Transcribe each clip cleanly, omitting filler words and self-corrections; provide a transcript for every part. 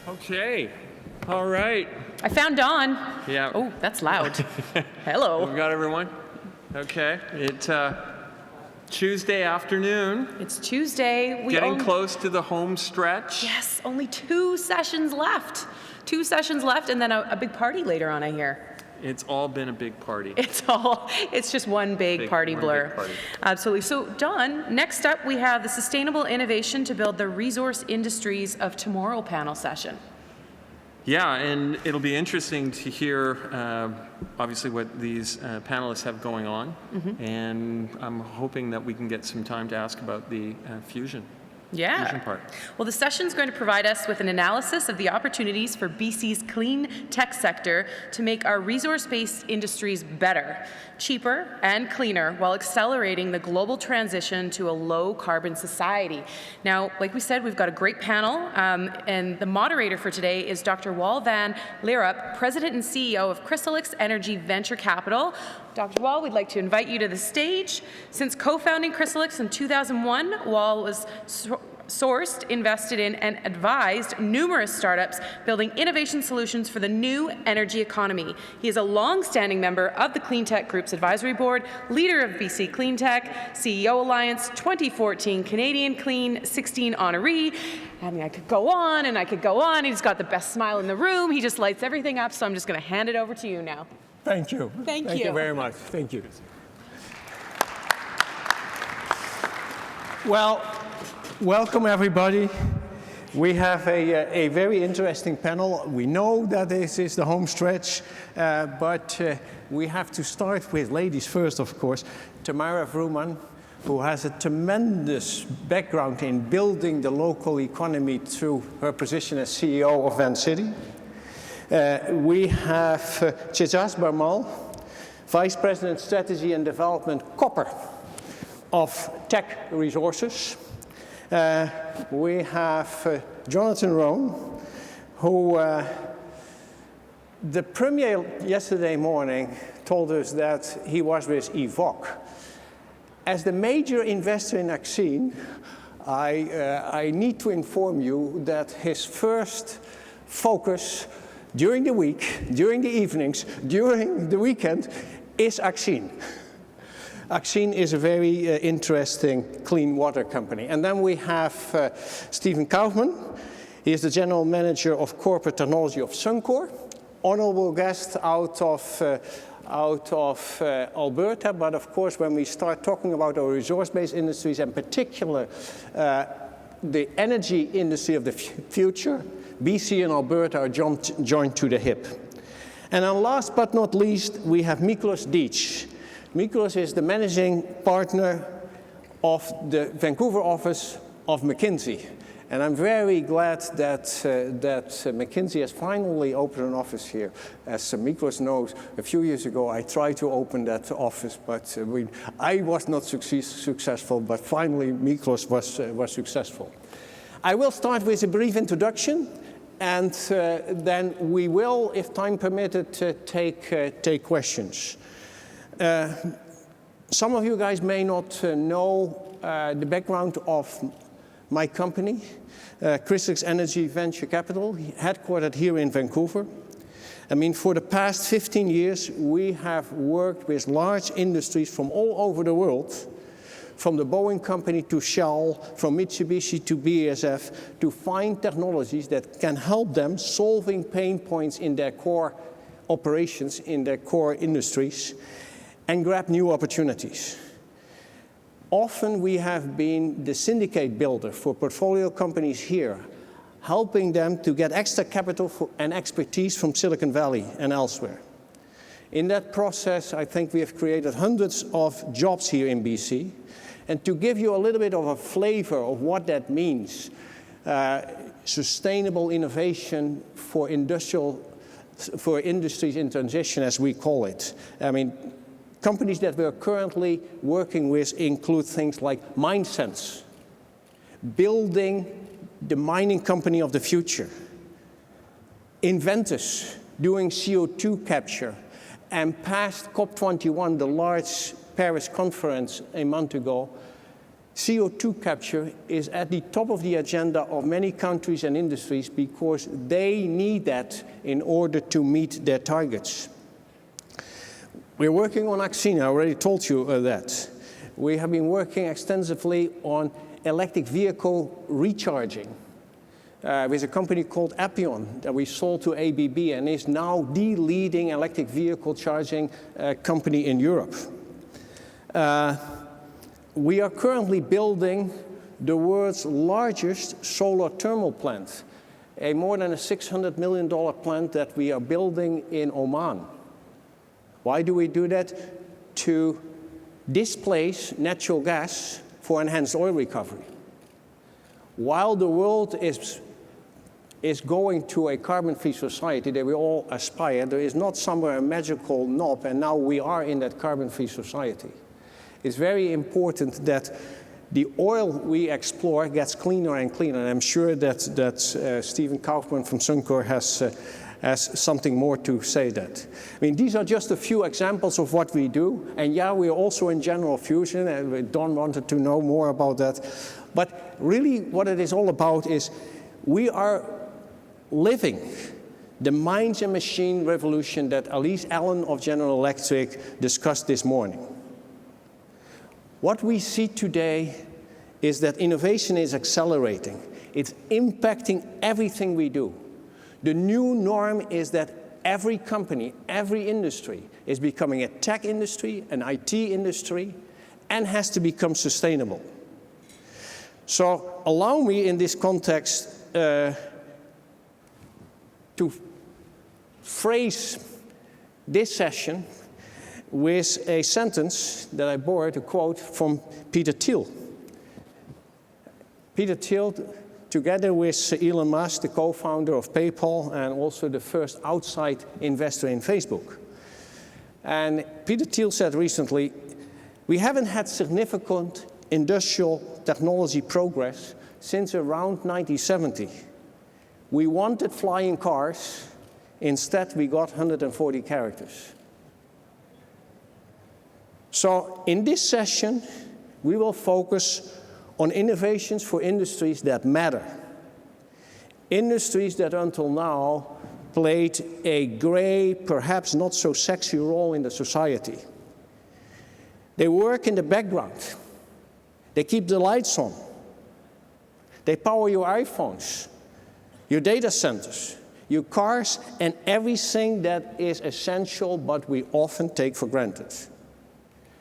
Okay. All right. I found Dawn. Yeah. Oh, that's loud. Hello. We've got everyone? Okay. It's Tuesday afternoon. It's Tuesday. Getting close to the home stretch. Yes, only 2 sessions left. 2 sessions left, and then a big party later on, I hear. It's all been a big party. It's just one big party blur. Big party. Absolutely. So, Dawn, next up we have the Sustainable Innovation to Build the Resource Industries of Tomorrow panel session. Yeah, and it'll be interesting to hear, obviously, what these panelists have going on. And I'm hoping that we can get some time to ask about the fusion part. Well, the session is going to provide us with an analysis of the opportunities for BC's clean tech sector to make our resource-based industries better, cheaper, and cleaner while accelerating the global transition to a low-carbon society. Now, like we said, we've got a great panel, and the moderator for today is Dr. Wal van Leerup, President and CEO of Chrysalix Energy Venture Capital. Dr. Wal, we'd like to invite you to the stage. Since co-founding Chrysalix in 2001, Wal was sourced, invested in, and advised numerous startups building innovation solutions for the new energy economy. He is a long-standing member of the Clean Tech Group's advisory board, leader of BC Clean Tech, CEO Alliance, 2014 Canadian Clean 16 honoree. I mean, I could go on and I could go on. He's got the best smile in the room. He just lights everything up, so I'm just going to hand it over to you now. Thank you. Thank you very much. Thank you. Well, welcome everybody. We have a very interesting panel. We know that this is the home stretch, but we have to start with ladies first, of course. Tamara Vrooman, who has a tremendous background in building the local economy through her position as CEO of Van City. We have Tejas Barmal, Vice President Strategy and Development Copper of Tech Resources. We have Jonathan Roan, who the Premier yesterday morning told us that he was with EVOC. As the major investor in Axine, I need to inform you that his first focus during the week, during the evenings, during the weekend is Axine. Axine is a very interesting clean water company. And then we have Stephen Kaufman. He is the General Manager of Corporate Technology of Suncor, honorable guest out of Alberta. But of course, when we start talking about our resource-based industries, in particular the energy industry of the future, BC and Alberta are joined to the hip. And then last but not least, we have Miklos Dietsch. Miklos is the managing partner of the Vancouver office of McKinsey. And I'm very glad that McKinsey has finally opened an office here. As Miklos knows, a few years ago I tried to open that office, but I was not successful, but finally Miklos was successful. I will start with a brief introduction, and then we will, if time permitted, take questions. Some of you guys may not know the background of my company, Chrysalix Energy Venture Capital, headquartered here in Vancouver. I mean, for the past 15 years, we have worked with large industries from all over the world, from the Boeing company to Shell, from Mitsubishi to BASF, to find technologies that can help them solving pain points in their core operations, in their core industries, and grab new opportunities. Often we have been the syndicate builder for portfolio companies here, helping them to get extra capital and expertise from Silicon Valley and elsewhere. In that process, I think we have created hundreds of jobs here in BC. And to give you a little bit of a flavor of what that means, sustainable innovation for industries in transition, as we call it. I mean, companies that we're currently working with include things like MineSense, building the mining company of the future, Inventus, doing CO2 capture, and past COP21, the large Paris conference a month ago, CO2 capture is at the top of the agenda of many countries and industries because they need that in order to meet their targets. We're working on vaccine, I already told you that. We have been working extensively on electric vehicle recharging with a company called Appion that we sold to ABB and is now the leading electric vehicle charging company in Europe. We are currently building the world's largest solar thermal plant, a more than a $600 million plant that we are building in Oman. Why do we do that? To displace natural gas for enhanced oil recovery. While the world is going to a carbon-free society that we all aspire, there is not somewhere a magical knob, and now we are in that carbon-free society. It's very important that the oil we explore gets cleaner and cleaner, and I'm sure that Stephen Kaufman from Suncor has something more to say that. I mean, these are just a few examples of what we do, and yeah, we are also in general fusion, and Don wanted to know more about that. But really what it is all about is we are living the minds and machine revolution that Elise Allen of General Electric discussed this morning. What we see today is that innovation is accelerating. It's impacting everything we do. The new norm is that every company, every industry is becoming a tech industry, an IT industry, and has to become sustainable. So allow me in this context to phrase this session with a sentence that I borrowed, a quote from Peter Thiel. Peter Thiel, together with Elon Musk, the co-founder of PayPal and also the first outside investor in Facebook. And Peter Thiel said recently, we haven't had significant industrial technology progress since around 1970. We wanted flying cars, instead we got 140 characters. So in this session, we will focus on innovations for industries that matter. Industries that until now played a gray, perhaps not so sexy role in the society. They work in the background. They keep the lights on. They power your iPhones, your data centers, your cars, and everything that is essential but we often take for granted.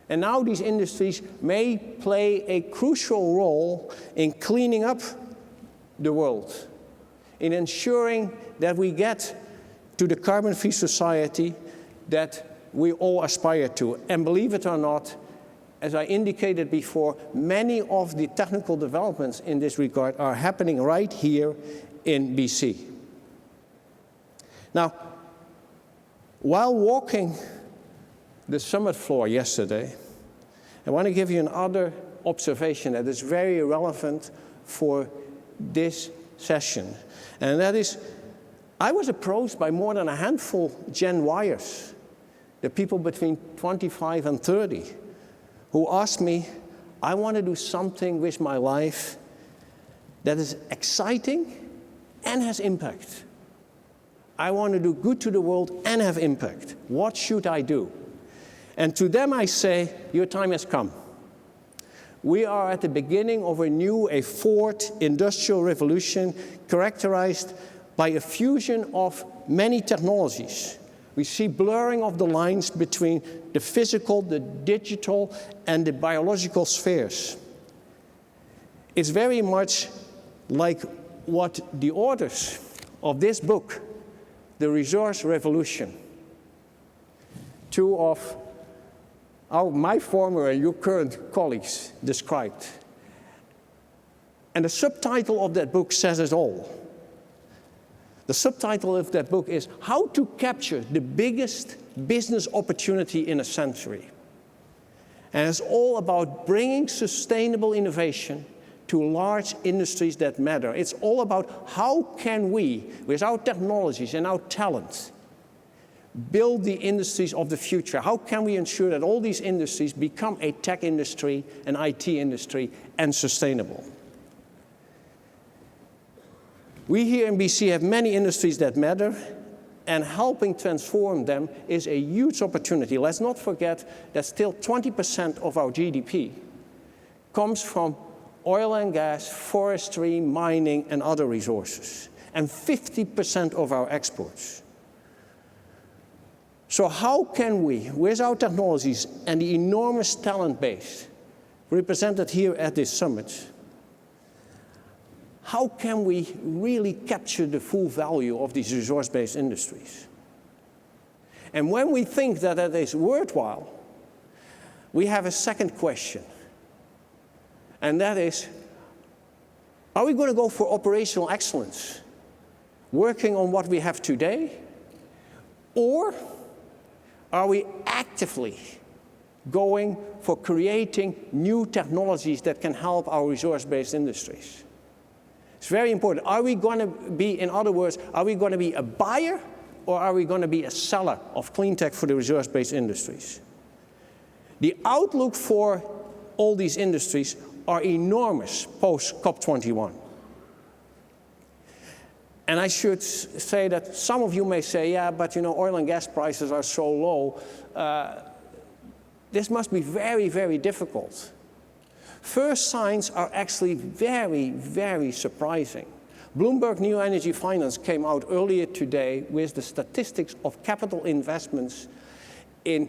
And now these industries may play a crucial role in cleaning up the world, in ensuring that we get to the carbon-free society that we all aspire to. And believe it or not, as I indicated before, many of the technical developments in this regard are happening right here in BC. Now, while walking the summit floor yesterday, I want to give you another observation that is very relevant for this session. And that is, I was approached by more than a handful Gen Yers, the people between 25 and 30, who asked me, I want to do something with my life that is exciting and has impact. I want to do good to the world and have impact. What should I do? And to them I say, your time has come. We are at the beginning of a fourth industrial revolution characterized by a fusion of many technologies. We see blurring of the lines between the physical, the digital, and the biological spheres. It's very much like what the authors of this book, The Resource Revolution, two of my former and your current colleagues described. And the subtitle of that book says it all. The subtitle of that book is How to Capture the Biggest Business Opportunity in a Century. And it's all about bringing sustainable innovation to large industries that matter. It's all about how can we, with our technologies and our talent, build the industries of the future? How can we ensure that all these industries become a tech industry, an IT industry, and sustainable? We here in BC have many industries that matter, and helping transform them is a huge opportunity. Let's not forget that still 20% of our GDP comes from oil and gas, forestry, mining, and other resources, and 50% of our exports. So how can we, with our technologies and the enormous talent base represented here at this summit, how can we really capture the full value of these resource-based industries? And when we think that that is worthwhile, we have a second question. And that is, are we going to go for operational excellence, working on what we have today? Or are we actively going for creating new technologies that can help our resource-based industries? It's very important. Are we going to be, in other words, are we going to be a buyer or are we going to be a seller of clean tech for the resource-based industries? The outlook for all these industries are enormous post-COP21. And I should say that some of you may say, yeah, but you know, oil and gas prices are so low. This must be very, very difficult. First signs are actually very, very surprising. Bloomberg New Energy Finance came out earlier today with the statistics of capital investments in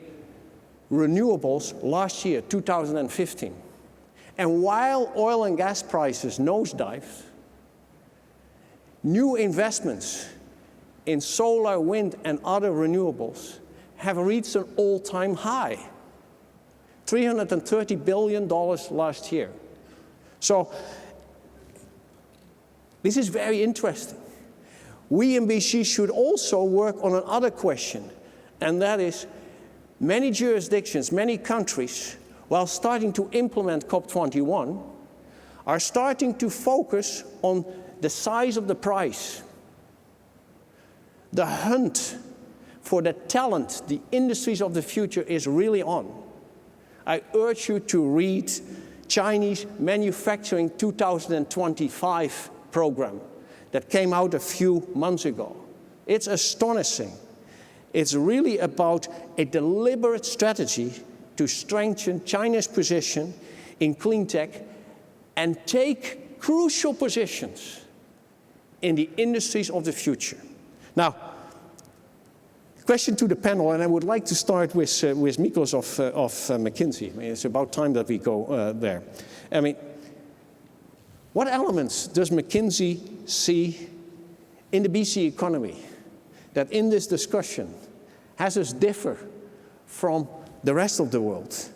renewables last year, 2015. And while oil and gas prices nosedived, new investments in solar, wind, and other renewables have reached an all-time high. $330 billion last year. So this is very interesting. We in BC should also work on another question, and that is many jurisdictions, many countries, while starting to implement COP21, are starting to focus on the size of the prize. The hunt for the talent, the industries of the future is really on. I urge you to read Chinese Manufacturing 2025 program that came out a few months ago. It's astonishing. It's really about a deliberate strategy to strengthen China's position in clean tech and take crucial positions in the industries of the future. Now, question to the panel, and I would like to start with Miklos of McKinsey. I mean, it's about time that we go there. I mean, what elements does McKinsey see in the BC economy that in this discussion has us differ from the rest of the world?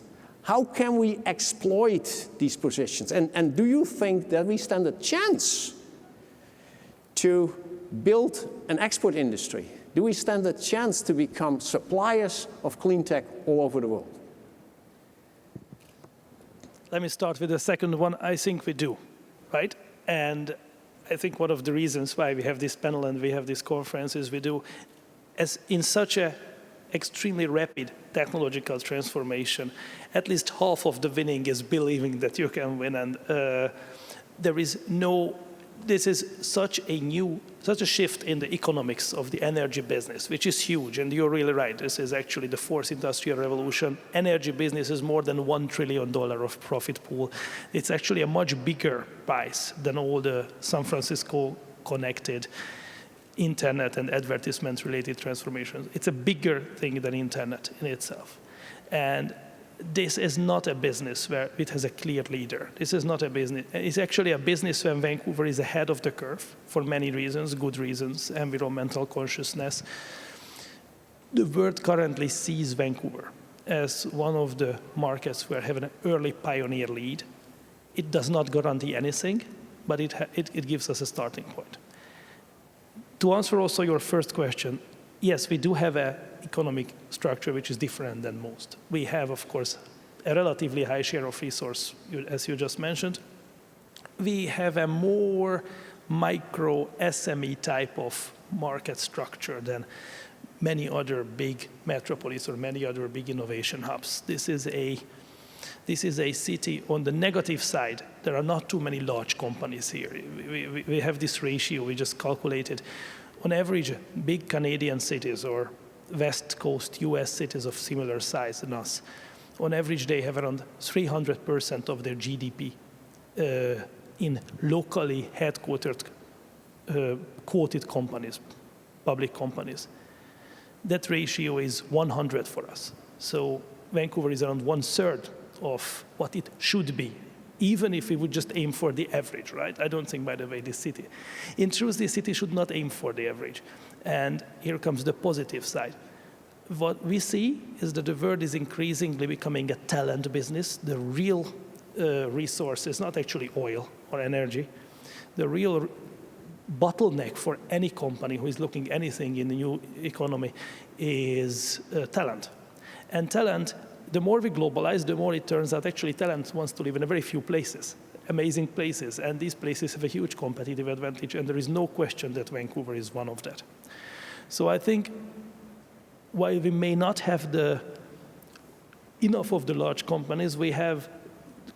How can we exploit these positions? And do you think that we stand a chance to build an export industry? Do we stand a chance to become suppliers of clean tech all over the world? Let me start with the second one. I think we do, right? And I think one of the reasons why we have this panel and we have this conference is we do, as in such a extremely rapid technological transformation, at least half of the winning is believing that you can win, and there is no. This is such a shift in the economics of the energy business, which is huge, and you're really right. This is actually the fourth industrial revolution. Energy business is more than $1 trillion of profit pool. It's actually a much bigger price than all the San Francisco connected internet and advertisement-related transformations. It's a bigger thing than internet in itself. And this is not a business where it has a clear leader. This is not a business. It's actually a business where Vancouver is ahead of the curve for many reasons, good reasons, environmental consciousness. The world currently sees Vancouver as one of the markets where having an early pioneer lead. It does not guarantee anything, but it gives us a starting point. To answer also your first question, yes, we do have an economic structure which is different than most. We have, of course, a relatively high share of resource, as you just mentioned. We have a more micro SME type of market structure than many other big metropolis or many other big innovation hubs. This is a city. On the negative side, there are not too many large companies here. We have this ratio we just calculated. On average, big Canadian cities or West Coast US cities of similar size than us, on average, they have around 300% of their GDP in locally headquartered quoted companies, public companies. That ratio is 100 for us. So Vancouver is around 1/3 of what it should be, even if we would just aim for the average, right? I don't think, by the way, this city. In truth, this city should not aim for the average. And here comes the positive side. What we see is that the world is increasingly becoming a talent business. The real resource is not actually oil or energy. The real bottleneck for any company who is looking anything in the new economy is talent. And talent, the more we globalize, the more it turns out actually talent wants to live in a very few places, amazing places. And these places have a huge competitive advantage, and there is no question that Vancouver is one of that. So I think while we may not have enough of the large companies, we have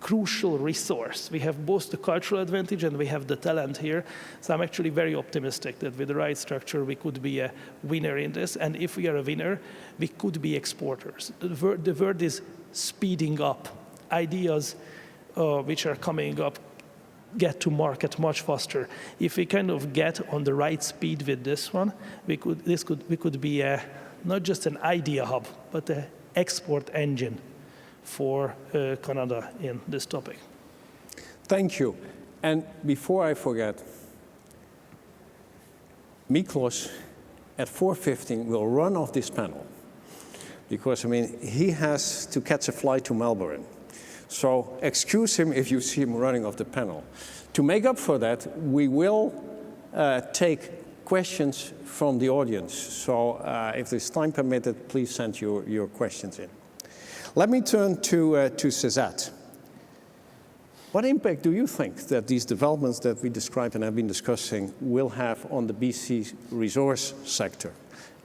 crucial resource. We have both the cultural advantage and we have the talent here. So I'm actually very optimistic that with the right structure, we could be a winner in this. And if we are a winner, we could be exporters. The world is speeding up. Ideas which are coming up get to market much faster. If we kind of get on the right speed with this one, we could be not just an idea hub, but an export engine for Canada in this topic. Thank you. And before I forget, Miklos at 4:15 will run off this panel because, I mean, he has to catch a flight to Melbourne. So excuse him if you see him running off the panel. To make up for that, we will take questions from the audience. So if there's time permitted, please send your questions in. Let me turn to César. What impact do you think that these developments that we described and have been discussing will have on the BC resource sector?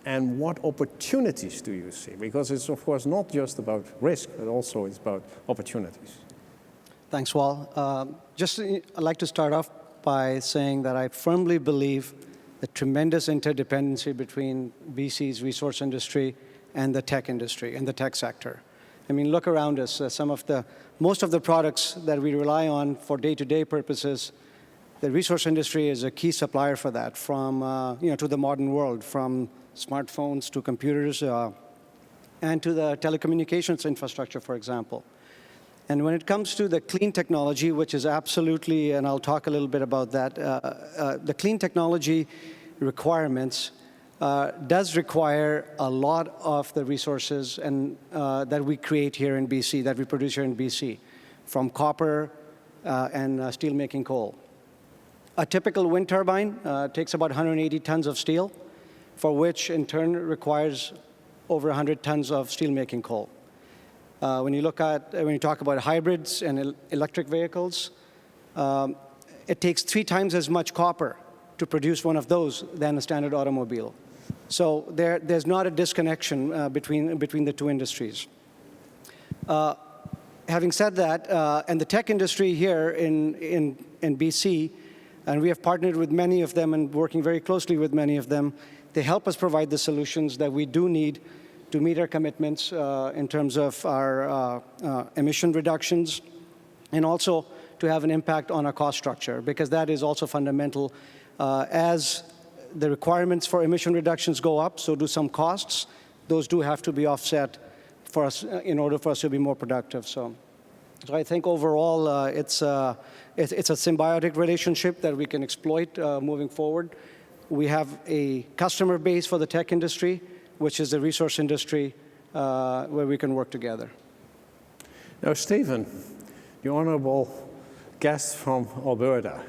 And what opportunities do you see? Because it's, of course, not just about risk, but also it's about opportunities. Thanks, Wal. I'd like to start off by saying that I firmly believe the tremendous interdependency between BC's resource industry and the tech industry and the tech sector. I mean, look around us. Most of the products that we rely on for day-to-day purposes, the resource industry is a key supplier for that, from to the modern world, from smartphones to computers, and to the telecommunications infrastructure, for example. And when it comes to the clean technology, which is absolutely, and I'll talk a little bit about that, the clean technology requirements does require a lot of the resources that we create here in BC, that we produce here in BC, from copper and steel-making coal. A typical wind turbine takes about 180 tons of steel, for which in turn requires over 100 tons of steel-making coal. When you talk about hybrids and electric vehicles, it takes 3 times as much copper to produce one of those than a standard automobile. So there's not a disconnection between the two industries. Having said that, and the tech industry here in BC, and we have partnered with many of them and working very closely with many of them, they help us provide the solutions that we do need to meet our commitments in terms of our emission reductions, and also to have an impact on our cost structure, because that is also fundamental. As the requirements for emission reductions go up, so do some costs. Those do have to be offset for us in order for us to be more productive. So I think overall it's a symbiotic relationship that we can exploit moving forward. We have a customer base for the tech industry, which is the resource industry, where we can work together. Now, Stephen, the honorable guest from Alberta.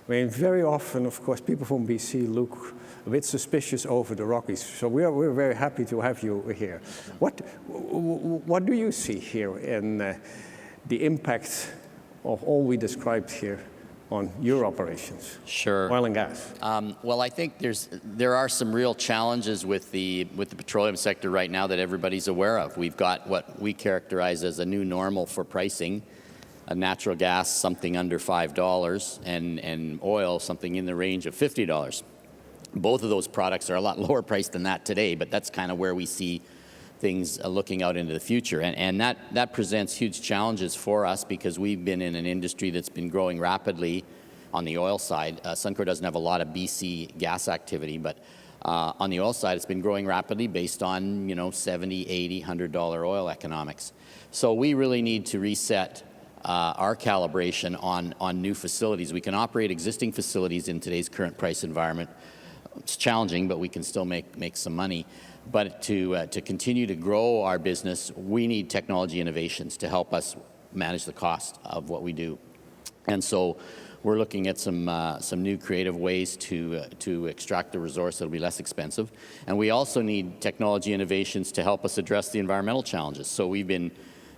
I mean, very often, of course, people from BC look a bit suspicious over the Rockies. So we're very happy to have you here. What do you see here in the impact of all we described here on your operations? Sure. Oil and gas. Well, I think there are some real challenges with the petroleum sector right now that everybody's aware of. We've got what we characterize as a new normal for pricing. Natural gas something under $5 and oil something in the range of $50. Both of those products are a lot lower priced than that today, but that's kind of where we see things looking out into the future. And that presents huge challenges for us because we've been in an industry that's been growing rapidly on the oil side. Suncor doesn't have a lot of BC gas activity, but on the oil side, it's been growing rapidly based on, $70, $80, $100 oil economics. So we really need to reset our calibration on new facilities. We can operate existing facilities in today's current price environment. It's challenging, but we can still make some money. But to continue to grow our business, we need technology innovations to help us manage the cost of what we do. And so we're looking at some new creative ways to extract the resource that'll be less expensive. And we also need technology innovations to help us address the environmental challenges. So we've been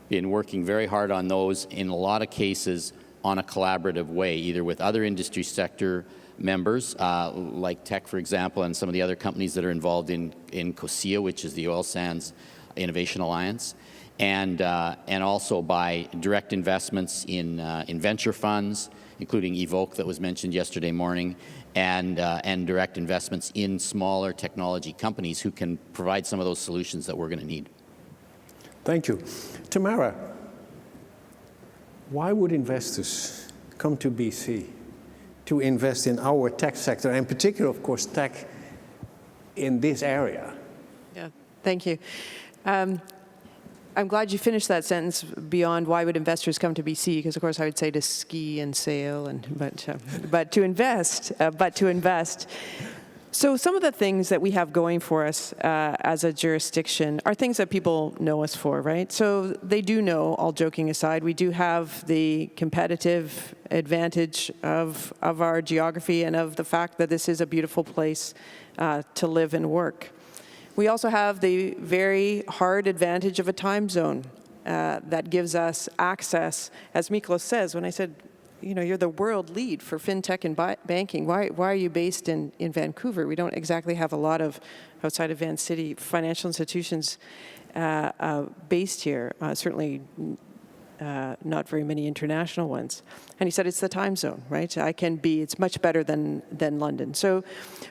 working very hard on those, in a lot of cases on a collaborative way, either with other industry sector members, like Teck, for example, and some of the other companies that are involved in COSIA, which is the Oil Sands Innovation Alliance, and also by direct investments in venture funds, including Evoke that was mentioned yesterday morning, and direct investments in smaller technology companies who can provide some of those solutions that we're going to need. Thank you. Tamara, why would investors come to BC to invest in our tech sector, and in particular, of course, tech in this area? Yeah, thank you. I'm glad you finished that sentence beyond why would investors come to BC, because of course I would say to ski and sail, but to invest. So some of the things that we have going for us as a jurisdiction are things that people know us for, right? So they do know, all joking aside, we do have the competitive advantage of our geography and of the fact that this is a beautiful place to live and work. We also have the very hard advantage of a time zone that gives us access. As Miklos says, when I said, you're the world lead for fintech and banking. Why are you based in Vancouver? We don't exactly have a lot of, outside of Van City, financial institutions based here. Certainly not very many international ones. And he said it's the time zone, right? It's much better than London. So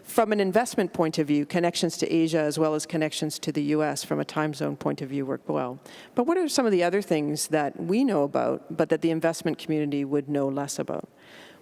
from an investment point of view, connections to Asia as well as connections to the US from a time zone point of view work well. But what are some of the other things that we know about, but that the investment community would know less about?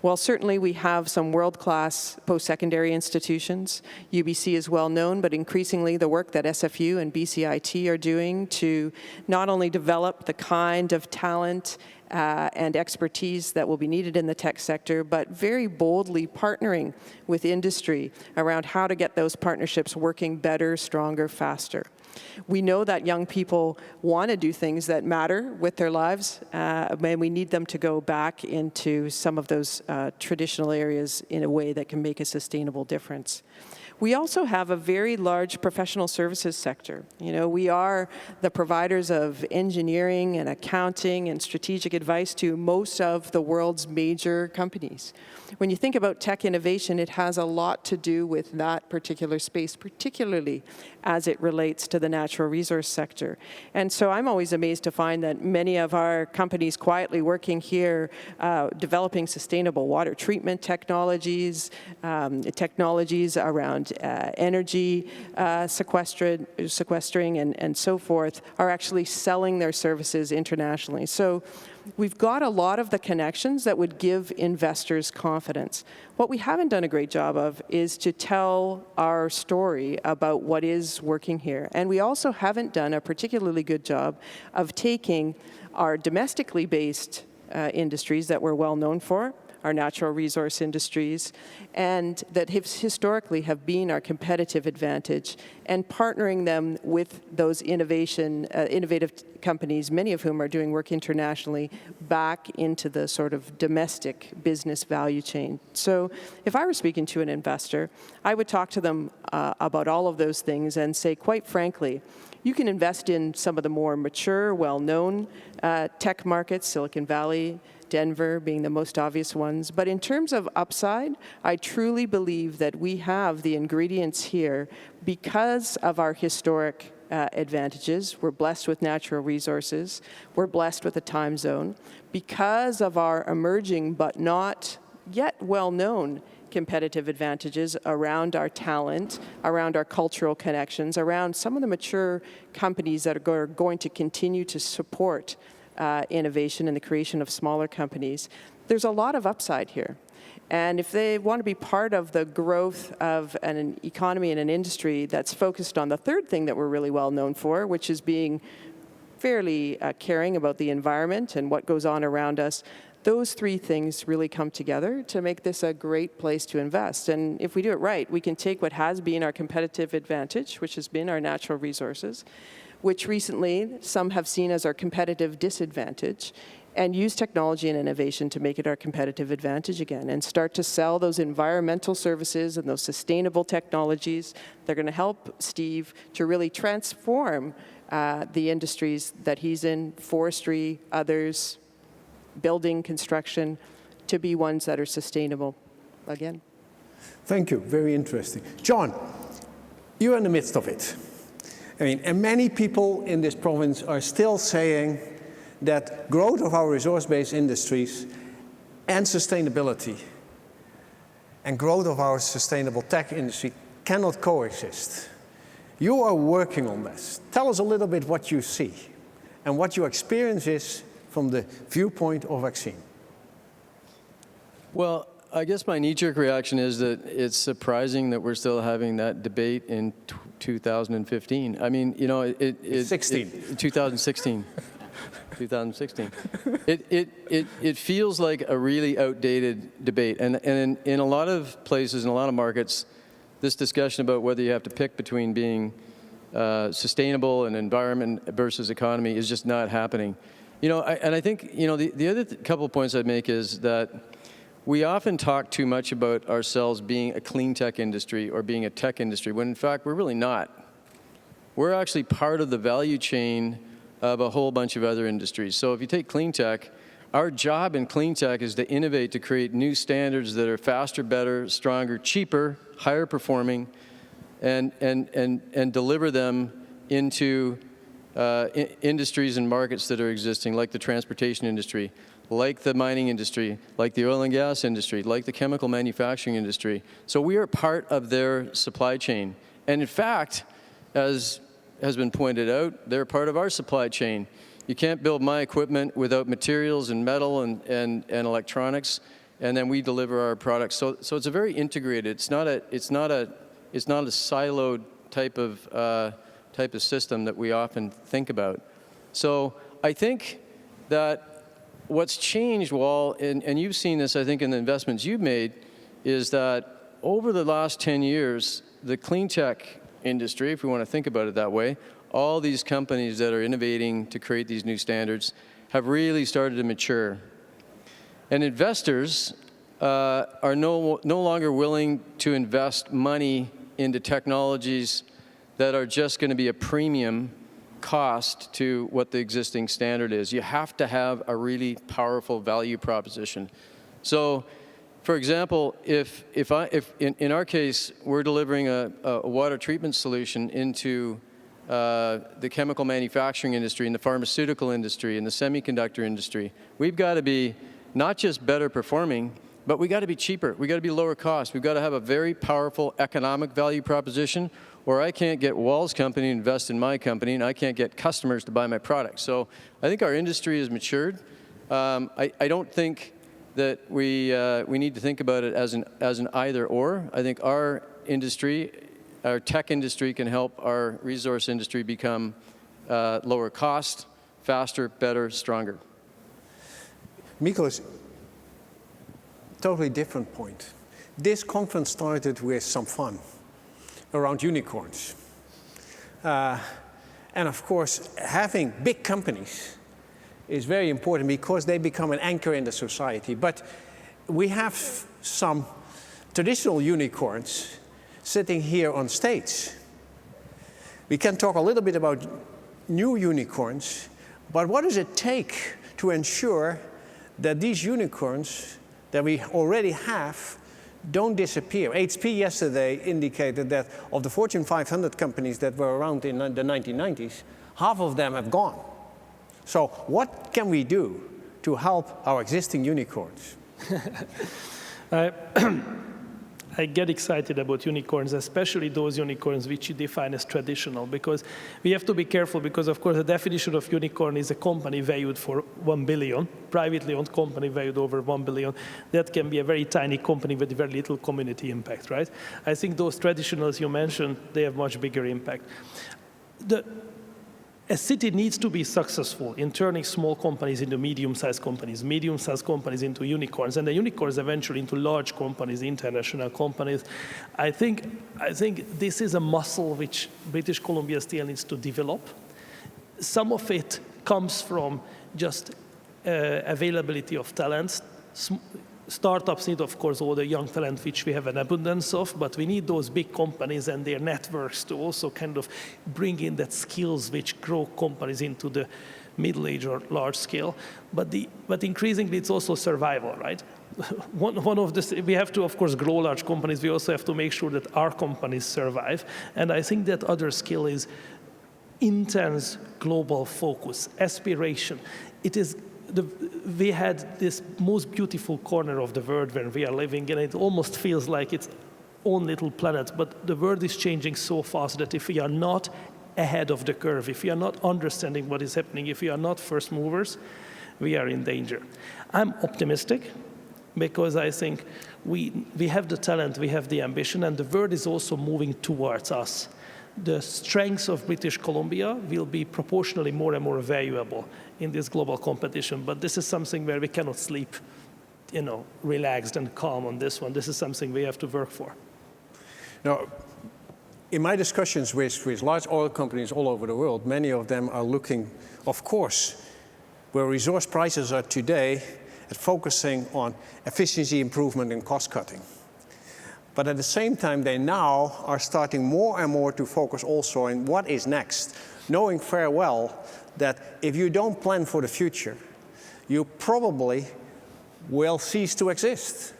Well, certainly we have some world-class post-secondary institutions. UBC is well known, but increasingly the work that SFU and BCIT are doing to not only develop the kind of talent and expertise that will be needed in the tech sector, but very boldly partnering with industry around how to get those partnerships working better, stronger, faster. We know that young people want to do things that matter with their lives, and we need them to go back into some of those traditional areas in a way that can make a sustainable difference. We also have a very large professional services sector. We are the providers of engineering and accounting and strategic advice to most of the world's major companies. When you think about tech innovation, it has a lot to do with that particular space, particularly as it relates to the natural resource sector. And so I'm always amazed to find that many of our companies quietly working here, developing sustainable water treatment technologies, technologies around energy sequestering and so forth, are actually selling their services internationally. So we've got a lot of the connections that would give investors confidence. What we haven't done a great job of is to tell our story about what is working here. And we also haven't done a particularly good job of taking our domestically based industries that we're well known for, our natural resource industries, and that historically have been our competitive advantage, and partnering them with those innovative companies, many of whom are doing work internationally, back into the sort of domestic business value chain. So if I were speaking to an investor, I would talk to them about all of those things and say, quite frankly, you can invest in some of the more mature, well-known tech markets, Silicon Valley, Denver being the most obvious ones. But in terms of upside, I truly believe that we have the ingredients here because of our historic advantages. We're blessed with natural resources. We're blessed with a time zone. Because of our emerging but not yet well-known competitive advantages around our talent, around our cultural connections, around some of the mature companies that are going to continue to support innovation and the creation of smaller companies. There's a lot of upside here. And if they want to be part of the growth of an economy and an industry that's focused on the third thing that we're really well known for, which is being fairly caring about the environment and what goes on around us, those three things really come together to make this a great place to invest. And if we do it right, we can take what has been our competitive advantage, which has been our natural resources, which recently some have seen as our competitive disadvantage, and use technology and innovation to make it our competitive advantage again, and start to sell those environmental services and those sustainable technologies. They're going to help Steve to really transform the industries that he's in, forestry, others, building, construction, to be ones that are sustainable again. Thank you. Very interesting. John, you're in the midst of it. I mean, and many people in this province are still saying that growth of our resource-based industries and sustainability and growth of our sustainable tech industry cannot coexist. You are working on this. Tell us a little bit what you see and what your experience is from the viewpoint of vaccine. Well, I guess my knee-jerk reaction is that it's surprising that we're still having that debate in 2015. I mean, you know, 2016. 2016. It feels like a really outdated debate. And in a lot of places, in a lot of markets, this discussion about whether you have to pick between being sustainable and environment versus economy is just not happening. You know, and I think, you know, the other couple of points I'd make is that we often talk too much about ourselves being a clean tech industry or being a tech industry, when in fact we're really not. We're actually part of the value chain of a whole bunch of other industries. So if you take clean tech, our job in clean tech is to innovate, to create new standards that are faster, better, stronger, cheaper, higher performing, and deliver them into industries and markets that are existing, like the transportation industry, like the mining industry, like the oil and gas industry, like the chemical manufacturing industry. So we are part of their supply chain. And in fact, as has been pointed out, they're part of our supply chain. You can't build my equipment without materials and metal and electronics, and then we deliver our products. So it's a very integrated. It's not a siloed type of system that we often think about. So I think that what's changed, Wal, and you've seen this, I think, in the investments you've made, is that over the last 10 years, the clean tech industry, if we want to think about it that way, all these companies that are innovating to create these new standards have really started to mature. And investors are no longer willing to invest money into technologies that are just going to be a premium cost to what the existing standard is. You have to have a really powerful value proposition. So, for example, if in our case we're delivering a water treatment solution into the chemical manufacturing industry, in the pharmaceutical industry, in the semiconductor industry, we've got to be not just better performing, but we got to be cheaper. We got to be lower cost. We've got to have a very powerful economic value proposition, or I can't get Wal's company to invest in my company, and I can't get customers to buy my product. So I think our industry has matured. I don't think that we need to think about it as an either or. I think our industry, our tech industry, can help our resource industry become lower cost, faster, better, stronger. Mikos, totally different point. This conference started with some fun around unicorns. And of course, having big companies is very important because they become an anchor in the society. But we have some traditional unicorns sitting here on stage. We can talk a little bit about new unicorns, but what does it take to ensure that these unicorns that we already have don't disappear. HP yesterday indicated that of the Fortune 500 companies that were around in the 1990s, half of them have gone. So what can we do to help our existing unicorns? I get excited about unicorns, especially those unicorns which you define as traditional, because we have to be careful because, of course, the definition of unicorn is a company valued for 1 billion, privately owned company valued over 1 billion. That can be a very tiny company with very little community impact, right? I think those traditionals you mentioned, they have much bigger impact. A city needs to be successful in turning small companies into medium-sized companies into unicorns, and the unicorns eventually into large companies, international companies. I think this is a muscle which British Columbia still needs to develop. Some of it comes from just availability of talents. Startups need, of course, all the young talent which we have an abundance of, but we need those big companies and their networks to also kind of bring in that skills which grow companies into the middle age or large scale. But increasingly, it's also survival, right? One of this, we have to, of course, grow large companies. We also have to make sure that our companies survive. And I think that other skill is intense global focus, aspiration. It is we had this most beautiful corner of the world where we are living, and it almost feels like its own little planet. But the world is changing so fast that if we are not ahead of the curve, if we are not understanding what is happening, if we are not first movers, we are in danger. I'm optimistic because I think we have the talent, we have the ambition, and the world is also moving towards us. The strengths of British Columbia will be proportionally more and more valuable in this global competition. But this is something where we cannot sleep, relaxed and calm on this one. This is something we have to work for. Now, in my discussions with large oil companies all over the world, many of them are looking, of course, where resource prices are today, at focusing on efficiency improvement and cost cutting. But at the same time, they now are starting more and more to focus also on what is next, knowing very well that if you don't plan for the future, you probably will cease to exist.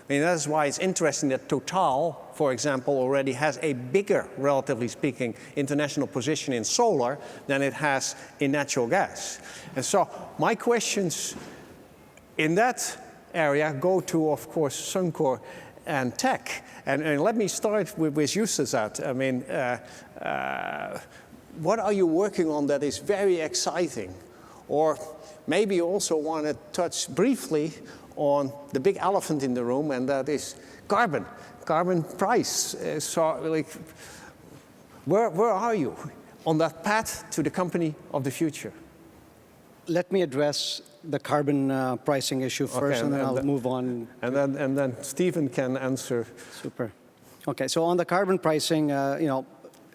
I mean, that's why it's interesting that Total, for example, already has a bigger, relatively speaking, international position in solar than it has in natural gas. And so my questions in that area go to, of course, Suncor and Teck. And let me start with you, Sazat. I mean, what are you working on that is very exciting? Or maybe you also want to touch briefly on the big elephant in the room, and that is carbon price. So, like, where are you on that path to the company of the future? Let me address the carbon pricing issue first, okay, and then I'll move on. And then Stephen can answer. Super. Okay, so on the carbon pricing,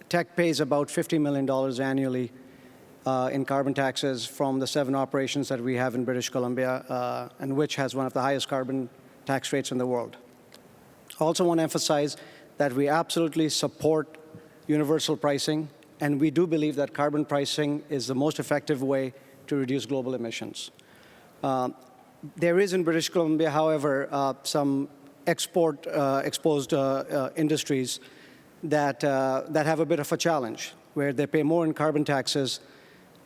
Teck pays about $50 million annually in carbon taxes from the 7 operations that we have in British Columbia, and which has one of the highest carbon tax rates in the world. I also want to emphasize that we absolutely support universal pricing, and we do believe that carbon pricing is the most effective way to reduce global emissions. There is in British Columbia, however, some export-exposed industries that have a bit of a challenge, where they pay more in carbon taxes,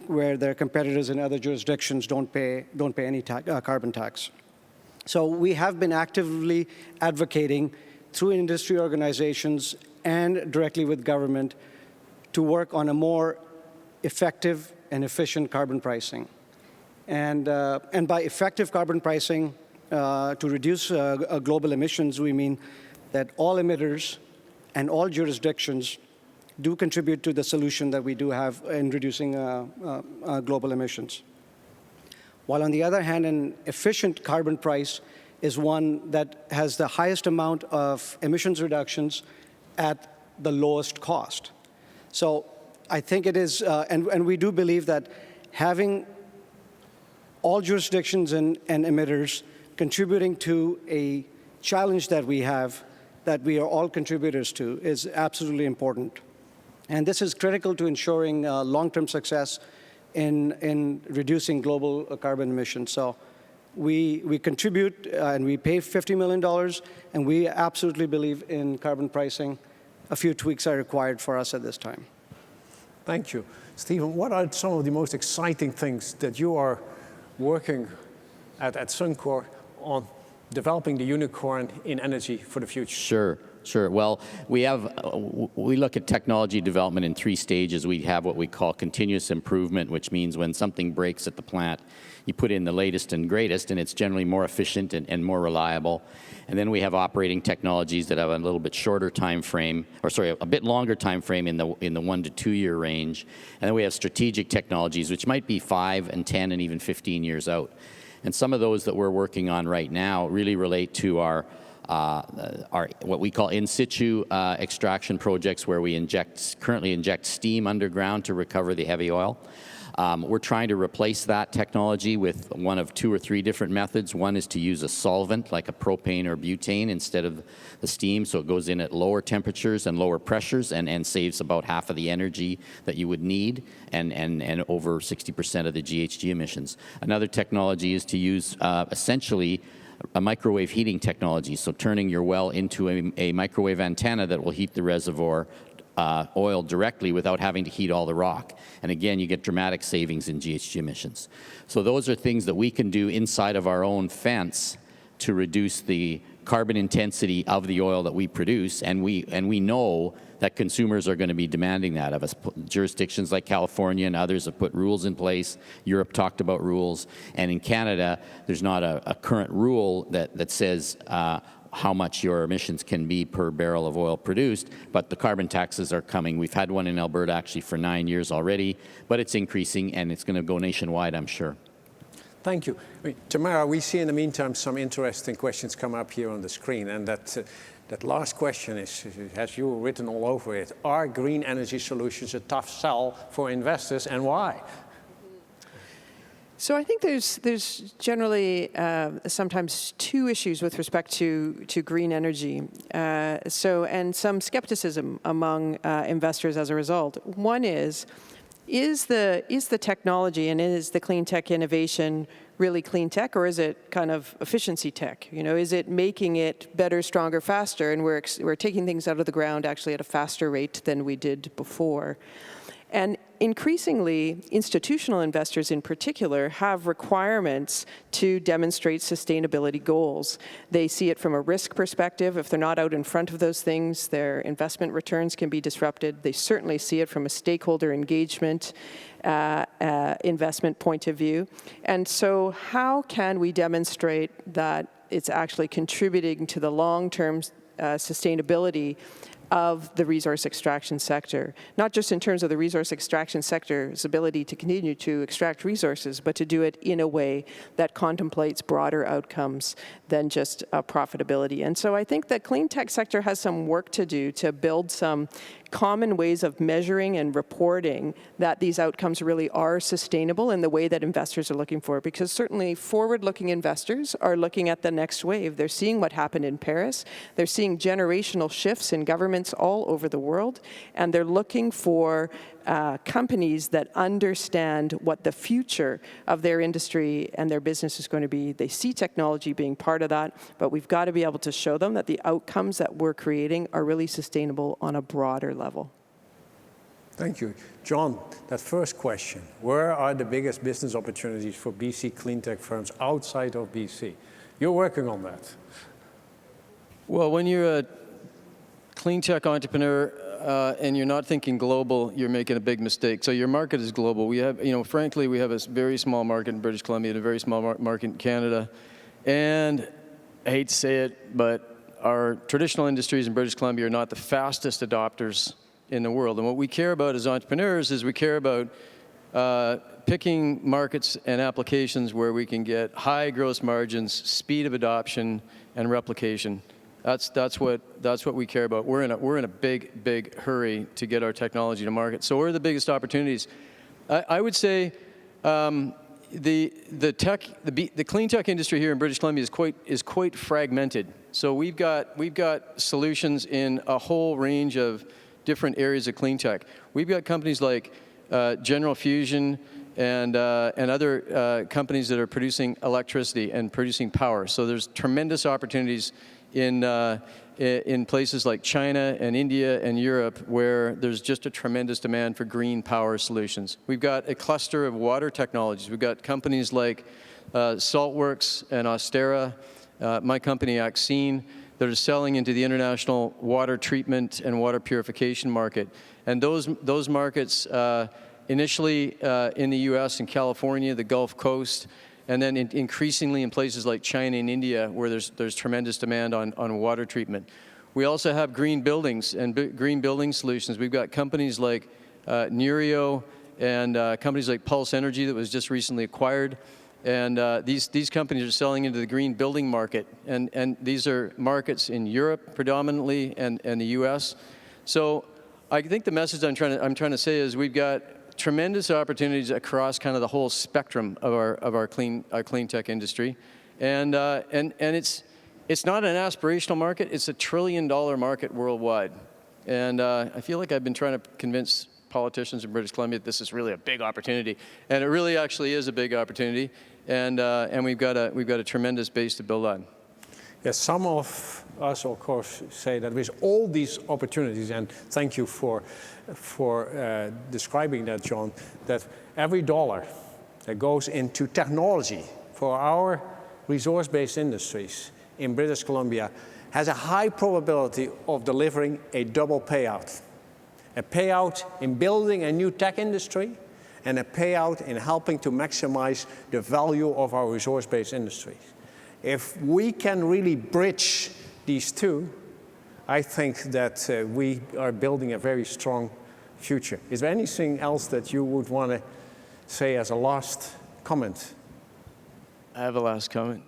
where their competitors in other jurisdictions don't pay any carbon tax. So we have been actively advocating through industry organizations and directly with government to work on a more effective and efficient carbon pricing. And by effective carbon pricing to reduce global emissions, we mean that all emitters and all jurisdictions do contribute to the solution that we do have in reducing global emissions. While on the other hand, an efficient carbon price is one that has the highest amount of emissions reductions at the lowest cost. So I think it is, and we do believe that having all jurisdictions and emitters contributing to a challenge that we have, that we are all contributors to, is absolutely important. And this is critical to ensuring long-term success in reducing global carbon emissions. So We contribute and we pay $50 million, and we absolutely believe in carbon pricing. A few tweaks are required for us at this time. Thank you. Stephen, what are some of the most exciting things that you are working at Suncor on developing the unicorn in energy for the future? Sure. Sure. Well, we look at technology development in 3 stages. We have what we call continuous improvement, which means when something breaks at the plant, you put in the latest and greatest, and it's generally more efficient and more reliable. And then we have operating technologies that have a little bit shorter time frame, or sorry, a bit longer time frame in the 1 to 2 year range. And then we have strategic technologies, which might be 5 and 10 and even 15 years out. And some of those that we're working on right now really relate to our what we call in situ extraction projects, where we currently inject steam underground to recover the heavy oil. We're trying to replace that technology with one of 2 or 3 different methods. One is to use a solvent like a propane or butane instead of the steam, so it goes in at lower temperatures and lower pressures and saves about half of the energy that you would need and over 60% of the GHG emissions. Another technology is to use essentially a microwave heating technology, so turning your well into a microwave antenna that will heat the reservoir oil directly without having to heat all the rock. And again, you get dramatic savings in GHG emissions. So those are things that we can do inside of our own fence to reduce the carbon intensity of the oil that we produce, and we know that consumers are going to be demanding that of us. Jurisdictions like California and others have put rules in place. Europe talked about rules, and in Canada, there's not a current rule that says how much your emissions can be per barrel of oil produced, but the carbon taxes are coming. We've had one in Alberta actually for 9 years already, but it's increasing, and it's going to go nationwide, I'm sure. Thank you. Tamara, we see in the meantime some interesting questions come up here on the screen, and that last question has you written all over it. Are green energy solutions a tough sell for investors, and why? So I think there's generally sometimes 2 issues with respect to green energy. And some skepticism among investors as a result. One is the technology and is the clean tech innovation really clean tech, or is it kind of efficiency tech? You know, is it making it better, stronger, faster, and we're taking things out of the ground actually at a faster rate than we did before? And increasingly, institutional investors in particular have requirements to demonstrate sustainability goals. They see it from a risk perspective. If they're not out in front of those things, their investment returns can be disrupted. They certainly see it from a stakeholder engagement investment point of view. And so how can we demonstrate that it's actually contributing to the long-term sustainability of the resource extraction sector, not just in terms of the resource extraction sector's ability to continue to extract resources, but to do it in a way that contemplates broader outcomes than just profitability. And so I think the clean tech sector has some work to do to build some common ways of measuring and reporting that these outcomes really are sustainable in the way that investors are looking for. Because certainly forward-looking investors are looking at the next wave. They're seeing what happened in Paris. They're seeing generational shifts in governments all over the world. And they're looking for companies that understand what the future of their industry and their business is going to be. They see technology being part of that, but we've got to be able to show them that the outcomes that we're creating are really sustainable on a broader level. Thank you. John, that first question, where are the biggest business opportunities for BC cleantech firms outside of BC? You're working on that. Well, when you're a clean tech entrepreneur and you're not thinking global, you're making a big mistake. So your market is global. We have, frankly, we have a very small market in British Columbia and a very small market in Canada. And I hate to say it, but our traditional industries in British Columbia are not the fastest adopters in the world. And what we care about as entrepreneurs is we care about picking markets and applications where we can get high gross margins, speed of adoption, and replication. That's what we care about. We're in a big hurry to get our technology to market. So where are the biggest opportunities? I would say the clean tech industry here in British Columbia is quite fragmented. So we've got solutions in a whole range of different areas of clean tech. We've got companies like General Fusion and other companies that are producing electricity and producing power. So there's tremendous opportunities in places like China and India and Europe where there's just a tremendous demand for green power solutions. We've got a cluster of water technologies. We've got companies like Saltworks and Austera, my company Axine, that are selling into the international water treatment and water purification market. And those markets initially in the US and California, the Gulf Coast, and then increasingly in places like China and India where there's tremendous demand on water treatment. We also have green buildings and green building solutions. We've got companies like Nerio and companies like Pulse Energy that was just recently acquired. And these companies are selling into the green building market. And these are markets in Europe predominantly and the US. So I think the message I'm trying to say is we've got tremendous opportunities across kind of the whole spectrum of our clean tech industry, and it's not an aspirational market; it's $1 trillion market worldwide. And I feel like I've been trying to convince politicians in British Columbia that this is really a big opportunity, and it really actually is a big opportunity, and we've got a tremendous base to build on. Yes, some of us, of course, say that with all these opportunities, and thank you for describing that, John, that every dollar that goes into technology for our resource-based industries in British Columbia has a high probability of delivering a double payout. A payout in building a new tech industry and a payout in helping to maximize the value of our resource-based industries. If we can really bridge these two, I think that we are building a very strong future. Is there anything else that you would want to say as a last comment? I have a last comment.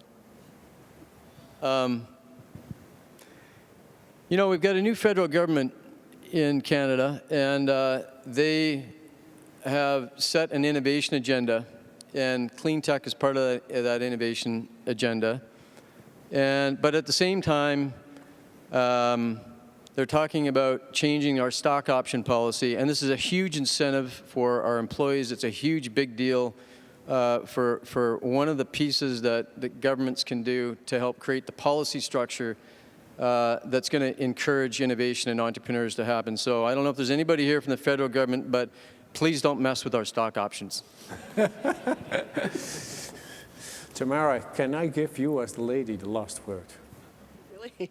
You know, we've got a new federal government in Canada, and they have set an innovation agenda, and clean tech is part of that innovation agenda. But at the same time, they're talking about changing our stock option policy, and this is a huge incentive for our employees. It's a huge, big deal for one of the pieces that the governments can do to help create the policy structure that's going to encourage innovation and entrepreneurs to happen. So I don't know if there's anybody here from the federal government, but please don't mess with our stock options. Tamara, can I give you as the lady the last word? Really?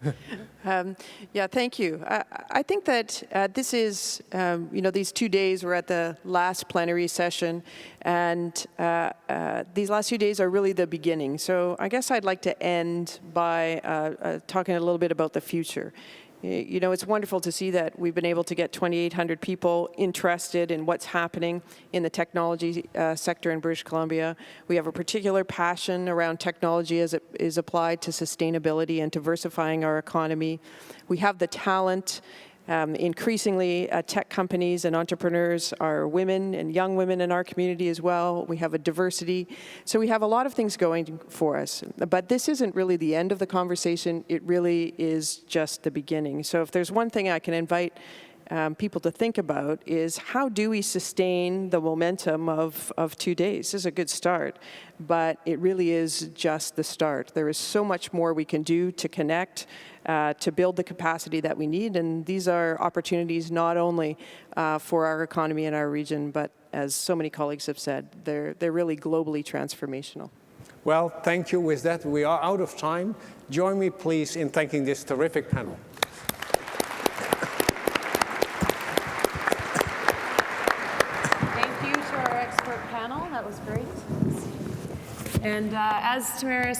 Yeah, thank you. I think that this is, you know, these 2 days, we're at the last plenary session, and these last 2 days are really the beginning. So I guess I'd like to end by talking a little bit about the future. You know, it's wonderful to see that we've been able to get 2,800 people interested in what's happening in the technology sector in British Columbia. We have a particular passion around technology as it is applied to sustainability and diversifying our economy. We have the talent. Increasingly, tech companies and entrepreneurs are women and young women in our community as well. We have a diversity. So we have a lot of things going for us. But this isn't really the end of the conversation. It really is just the beginning. So if there's one thing I can invite people to think about is how do we sustain the momentum of 2 days? This is a good start, but it really is just the start. There is so much more we can do to connect, to build the capacity that we need, and these are opportunities not only for our economy and our region, but as so many colleagues have said, they're really globally transformational. Well, thank you. With that, we are out of time. Join me, please, in thanking this terrific panel. Thank you to our expert panel. That was great. And as Tamara